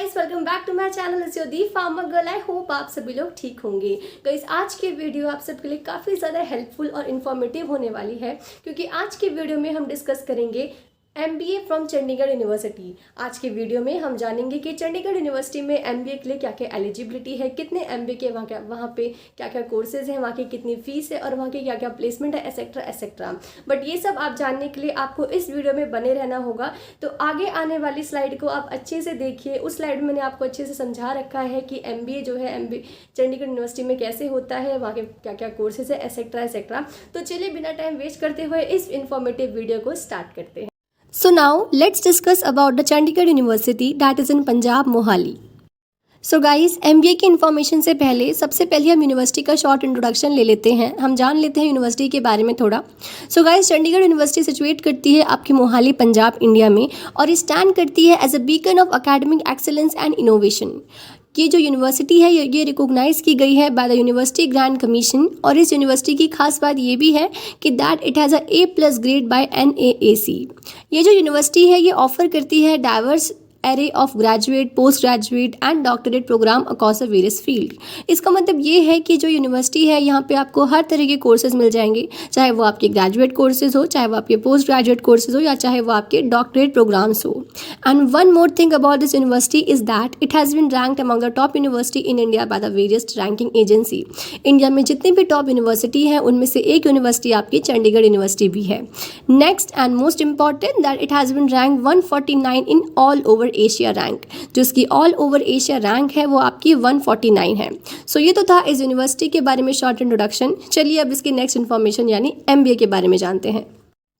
Guys, welcome back to my channel. It's your the farmer girl. I hope आप सभी लोग ठीक होंगे। गाइस, आज की वीडियो आप सबके लिए काफ़ी ज़्यादा हेल्पफुल और इन्फॉर्मेटिव होने वाली है, क्योंकि आज की वीडियो में हम डिस्कस करेंगे MBA फ्रॉम चंडीगढ़ यूनिवर्सिटी। आज के वीडियो में हम जानेंगे कि चंडीगढ़ यूनिवर्सिटी में MBA के लिए क्या क्या एलिजिबिलिटी है, कितने MBA के वहाँ पे क्या क्या कोर्सेज हैं, वहाँ की कितनी फीस है और वहाँ की क्या क्या प्लेसमेंट है, एसेट्रा एसेट्रा। बट ये सब आप जानने के लिए आपको इस वीडियो में बने रहना होगा। तो आगे आने वाली स्लाइड को आप अच्छे से देखिए। उस स्लाइड में मैंने आपको अच्छे से समझा रखा है कि MBA जो है MBA चंडीगढ़ यूनिवर्सिटी में कैसे होता है, वहाँ के क्या क्या कोर्सेज है, एसेट्रा एसेट्रा। तो चलिए बिना टाइम वेस्ट करते हुए इस इन्फॉर्मेटिव वीडियो को स्टार्ट करते हैं। So now let's discuss about the Chandigarh University that is in Punjab, Mohali. So guys, MBA की इन्फॉर्मेशन से पहले सबसे पहले हम यूनिवर्सिटी का शॉर्ट इंट्रोडक्शन ले लेते हैं। हम जान लेते हैं यूनिवर्सिटी के बारे में थोड़ा। So guys, Chandigarh university situate करती है आपकी मोहाली, पंजाब, इंडिया में, और स्टैंड करती है as a beacon of academic excellence and innovation. ये जो यूनिवर्सिटी है ये रिकॉग्नाइज की गई है by the university grand commission. और इस यूनिवर्सिटी की खास बात ये भी है कि that it has a A+ grade by NAAC। ये जो यूनिवर्सिटी है ये ऑफर करती है diverse array of graduate, post graduate and doctorate program across a various field. इसका मतलब ये है कि जो यूनिवर्सिटी है यहाँ पे आपको हर तरह के कोर्सेज मिल जाएंगे, चाहे वो आपके ग्रेजुएट कोर्सेज हो, चाहे वो आपके पोस्ट ग्रेजुएट कोर्सेज हो, या चाहे वो आपके डॉक्टरेट प्रोग्राम्स हो। And one more thing about this university is that it has been ranked among the top university in India by the various ranking agency. India में जितनी भी टॉप यूनिवर्सिटी है उनमें से एक यूनिवर्सिटी आपकी चंडीगढ़ यूनिवर्सिटी भी है। Next and most important that it has been rank 149 in all over Asia rank. जो इसकी ऑल ओवर एशिया रैंक है वो आपकी 149 है। सो ये तो था इस यूनिवर्सिटी के बारे में शॉर्ट इंट्रोडक्शन। चलिए अब इसकी नेक्स्ट इन्फॉर्मेशन यानी MBA के बारे में जानते हैं।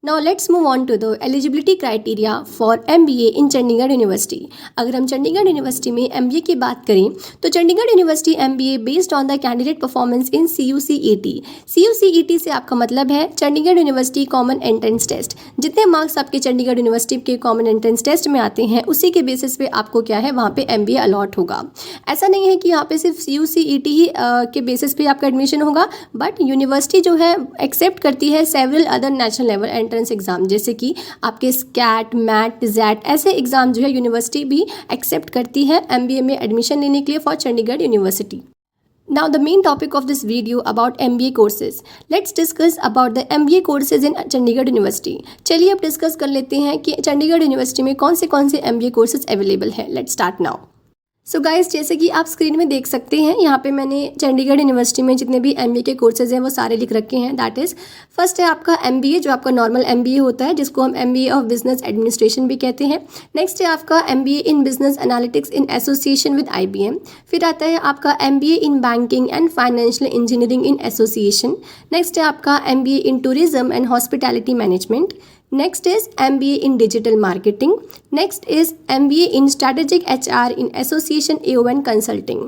Now let's move on to the eligibility criteria for MBA in Chandigarh university. अगर हम चंडीगढ़ यूनिवर्सिटी में MBA की बात करें तो Chandigarh university MBA based on the candidate performance in CUCET। CUCET से आपका मतलब है Chandigarh university common entrance test. जितने मार्क्स आपके चंडीगढ़ यूनिवर्सिटी के कॉमन एंट्रेंस टेस्ट में आते हैं उसी के बेसिस पे आपको क्या है वहाँ पे MBA अलॉट होगा। ऐसा नहीं है कि यहाँ पे सिर्फ CUCET ही के बेसिस पे आपका एडमिशन होगा, बट यूनिवर्सिटी जो है एक्सेप्ट करती है several other national level entrance exam, जैसे कि आपके स्कैट, मैट, जैट ऐसे एग्जाम जो है यूनिवर्सिटी भी एक्सेप्ट करती है MBA में एडमिशन लेने के लिए for Chandigarh university. Now the main topic of this video about MBA courses. Let's discuss about the MBA courses in Chandigarh university. चलिए अब डिस्कस कर लेते हैं कि चंडीगढ़ यूनिवर्सिटी में कौन से MBA कोर्सेज अवेलेबल हैं। Let's start now. So guys, जैसे कि आप स्क्रीन में देख सकते हैं यहाँ पे मैंने चंडीगढ़ यूनिवर्सिटी में जितने भी MBA के कोर्सेज हैं वो सारे लिख रखे हैं। दैट इज़ फर्स्ट है आपका MBA जो आपका नॉर्मल MBA होता है, जिसको हम MBA ऑफ बिजनेस एडमिनिस्ट्रेशन भी कहते हैं। नेक्स्ट है आपका MBA in business analytics in association with IBM। फिर आता है आपका MBA in banking and financial engineering in association. Next है आपका MBA in tourism and hospitality management. Next is MBA in Digital Marketing. Next is MBA in Strategic HR in Association AON Consulting.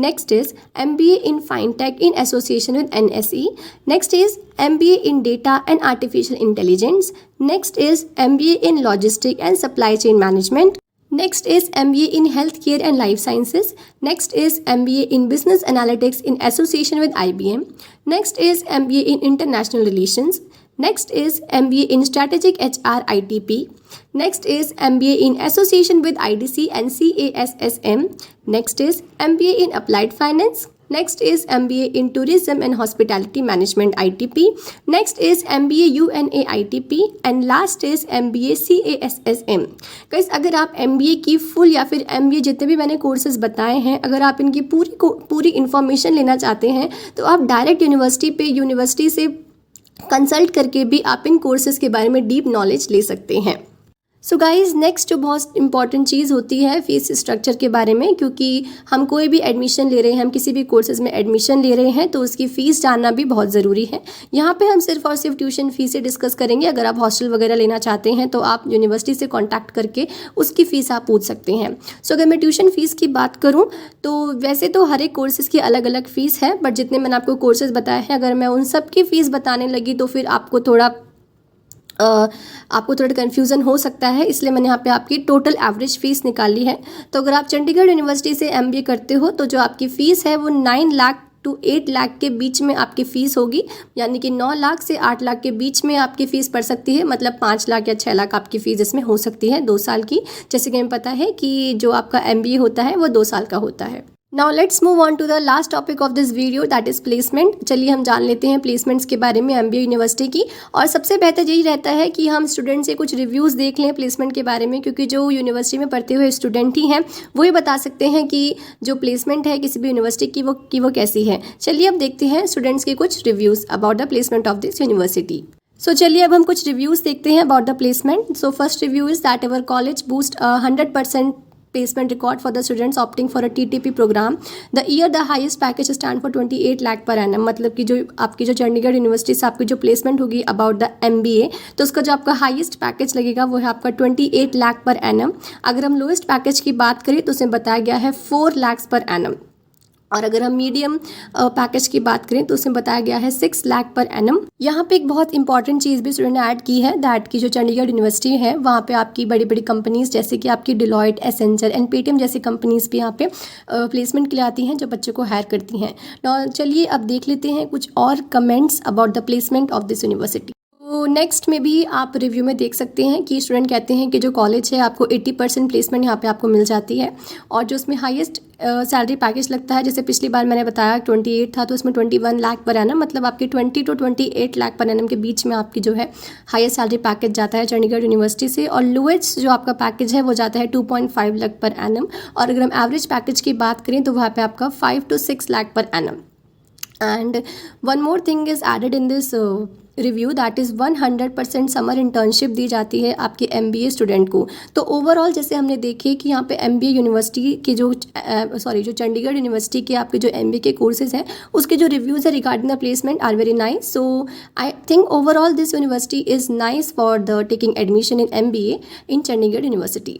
Next is MBA in Fintech in Association with NSE. Next is MBA in Data and Artificial Intelligence. Next is MBA in Logistics and Supply Chain Management. Next is MBA in Healthcare and Life Sciences. Next is MBA in Business Analytics in Association with IBM. Next is MBA in International Relations. Next is MBA in Strategic HR ITP. Next is MBA in Association with IDC and CASSM. Next is MBA in Applied Finance. Next is MBA in Tourism and Hospitality Management ITP. Next is MBA UNA ITP and last is MBA CASSM. Guys, अगर आप MBA की full या फिर MBA जितने भी मैंने courses बताए हैं, अगर आप इनकी पूरी इन्फॉर्मेशन लेना चाहते हैं तो आप डायरेक्ट यूनिवर्सिटी से कंसल्ट करके भी आप इन कोर्सेज के बारे में डीप नॉलेज ले सकते हैं। सो गाइज़, नेक्स्ट जो बहुत इंपॉर्टेंट चीज़ होती है फीस स्ट्रक्चर के बारे में, क्योंकि हम कोई भी एडमिशन ले रहे हैं, हम किसी भी कोर्सेज में एडमिशन ले रहे हैं तो उसकी फ़ीस जानना भी बहुत ज़रूरी है। यहाँ पे हम सिर्फ और सिर्फ ट्यूशन फ़ीस से डिस्कस करेंगे। अगर आप हॉस्टल वगैरह लेना चाहते हैं तो आप यूनिवर्सिटी से कॉन्टैक्ट करके उसकी फ़ीस आप पूछ सकते हैं। सो अगर मैं ट्यूशन फ़ीस की बात करूँ तो वैसे तो हर एक कोर्सेज़ की अलग अलग फ़ीस है, बट जितने मैंने आपको कोर्सेज़ बताए हैं अगर मैं उन सब की फ़ीस बताने लगी तो फिर आपको थोड़ा कन्फ्यूज़न हो सकता है, इसलिए मैंने यहाँ पे आपकी टोटल एवरेज फ़ीस निकाली है। तो अगर आप चंडीगढ़ यूनिवर्सिटी से MBA करते हो तो जो आपकी फ़ीस है वो to 8 लाख के बीच में आपकी फ़ीस होगी, यानी कि 9 लाख से 8 लाख के बीच में आपकी फ़ीस पड़ सकती है, मतलब 5 लाख या 6 लाख आपकी फ़ीस इसमें हो सकती है 2 साल की। जैसे कि हमें पता है कि जो आपका MBA होता है वो 2 साल का होता है। Now let's move on to the last topic of this video, that is placement. चलिए हम जान लेते हैं प्लेसमेंट्स के बारे में MBA यूनिवर्सिटी की। और सबसे बेहतर यही रहता है कि हम स्टूडेंट से कुछ रिव्यूज़ देख लें प्लेसमेंट के बारे में, क्योंकि जो यूनिवर्सिटी में पढ़ते हुए स्टूडेंट ही हैं वो ही बता सकते हैं कि जो प्लेसमेंट है किसी भी यूनिवर्सिटी की वो कैसी है। चलिए अब देखते हैं स्टूडेंट्स के कुछ reviews about the placement of this university. So चलिए अब हम कुछ रिव्यूज़ देखते हैं about the placement. So first review is that our college boost 100% placement record for the students opting for a TTP program. The year the highest package stand for 28 lakh per annum। मतलब कि जो आपकी जो Chandigarh university से आपकी जो placement होगी about the MBA, तो उसका जो आपका हाईएस्ट पैकेज लगेगा वो है आपका 28 लाख पर एनम। अगर हम लोएस्ट पैकेज की बात करें तो उसमें बताया गया है 4 लाख पर एनम। और अगर हम मीडियम पैकेज की बात करें तो उसमें बताया गया है 6 लाख पर एनम। यहाँ पे एक बहुत इंपॉर्टेंट चीज़ भी स्टूडेंट ने ऐड की है, दैट की जो चंडीगढ़ यूनिवर्सिटी है वहाँ पे आपकी बड़ी बड़ी कंपनीज जैसे कि आपकी डिलॉयट, एसेंचर एंड पेटीएम जैसी कंपनीज भी यहाँ पे प्लेसमेंट के लिए आती हैं जो बच्चों को हायर करती हैं। और चलिए अब देख लेते हैं कुछ और comments about the placement of this university. तो नेक्स्ट में भी आप रिव्यू में देख सकते हैं कि स्टूडेंट कहते हैं कि जो कॉलेज है आपको 80% प्लेसमेंट यहाँ पे आपको मिल जाती है। और जो उसमें हाईएस्ट सैलरी पैकेज लगता है, जैसे पिछली बार मैंने बताया 28 था, तो इसमें 21 लाख पर एनम, मतलब आपकी 20 to 28 लाख पर एनम के बीच में आपकी जो है हाईएस्ट सैलरी पैकेज जाता है चंडीगढ़ यूनिवर्सिटी से। और लोएस्ट जो आपका पैकेज है वो जाता है 2.5 लाख पर एनम। और अगर हम एवरेज पैकेज की बात करें तो वहाँ पर आपका 5 to 6 lakh per annum. And one more thing is added in this review, that is 100% summer internship दी जाती है आपके MBA स्टूडेंट को। तो ओवरऑल जैसे हमने देखे कि यहाँ पे MBA यूनिवर्सिटी के जो जो चंडीगढ़ यूनिवर्सिटी के आपके जो MBA के कोर्सेज हैं उसके जो रिव्यूज़ है regarding the placement are very nice. So I think overall this university is nice for the taking admission in MBA in Chandigarh university.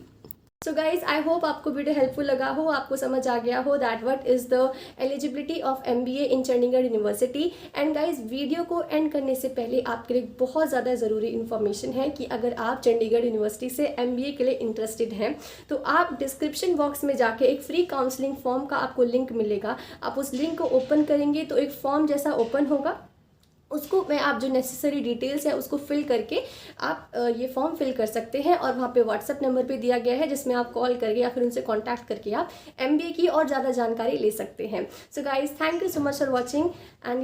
So guys I hope आपको वीडियो हेल्पफुल लगा हो, आपको समझ आ गया हो that what is the eligibility of MBA in Chandigarh university. And guys video को end करने से पहले आपके लिए बहुत ज़्यादा ज़रूरी इन्फॉर्मेशन है कि अगर आप चंडीगढ़ यूनिवर्सिटी से MBA के लिए इंटरेस्टेड हैं तो आप डिस्क्रिप्शन बॉक्स में जाके एक फ्री काउंसलिंग फॉर्म का आपको लिंक मिलेगा। आप उस लिंक को ओपन करेंगे तो एक फॉर्म जैसा ओपन होगा, उसको में आप जो नेसेसरी डिटेल्स है उसको फिल करके आप ये फॉर्म फिल कर सकते हैं। और वहाँ पे व्हाट्सएप नंबर पे दिया गया है जिसमें आप कॉल करके या फिर उनसे कांटेक्ट करके आप MBA की और ज़्यादा जानकारी ले सकते हैं। So guys thank you so much for watching and